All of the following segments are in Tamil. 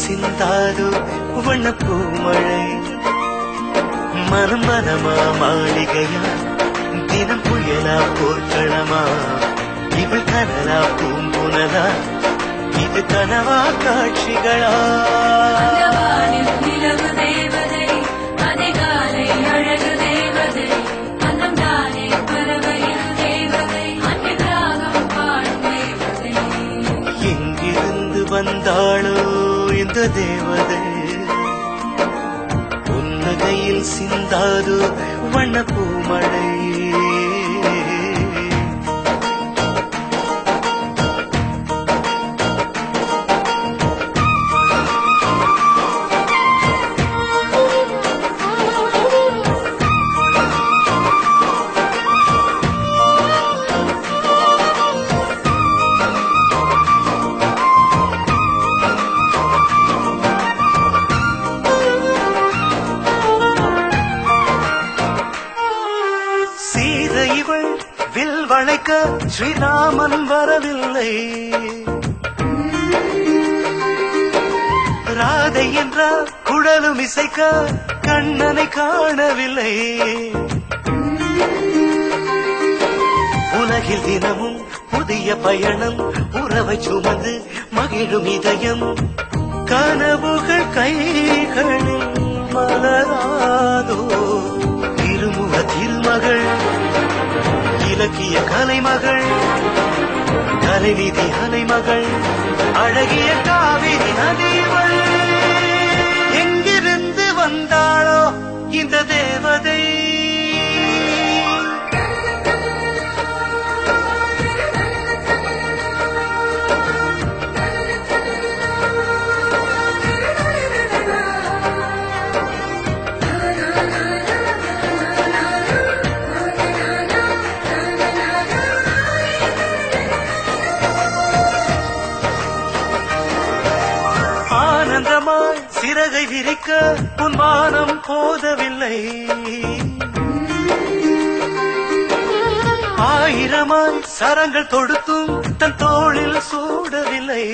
சிந்தாதோ வண்ணப்பூ மழை மனம் மனமா மாளிகையா தினம் புயலா போர்க்களமா இவள் கனலா பூம்புனலா இது கனவா காட்சிகளா நிலவு தேவதை அதிகாலை அழகு தேவதை அன்னம் தானே பறவையில் தேவதை அன்றாகம் பாடும் தேவதை எங்கிருந்து வந்தாளோ இந்த தேவதை புன்னகையில் சிந்தாதோ வண்ணப்பூ மழை வில் வளைக்க ஸ்ரீராமன் வரவில்லை ராதை என்றால் குழலும் இசைக்க கண்ணனை காணவில்லை உலகில் தினமும் புதிய பயணம் உறவை சுமந்து மகிழும் இதயம் கனவுகள் கைகளில் மலராதோ திருமுக திருமகள் இலக்கிய கலைமகள் கலைநிதி அலைமகள் அழகிய காவிரி நதிவள் எங்கிருந்து வந்தாளோ இந்த தேவதை ஆனந்தமாய் சிறகை விரிக்க உன் வானம் போதவில்லை ஆயிரமாய் சரங்கள் தொடுத்தும் தன் தோளில் சூடவில்லை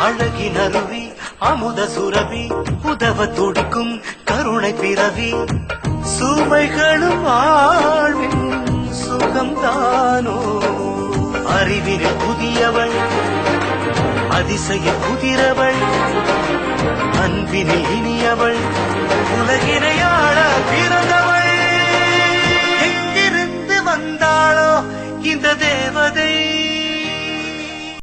அழகின் அருவி அமுத சுரவி உதவ துடிக்கும் கருணை பிறவி சுமைகளும் வாழ்வின் சுகம்தானோ அறிவினில் புதியவள் அதிசய புதிரவள் அன்பினில் இனியவள் உலகினை ஆள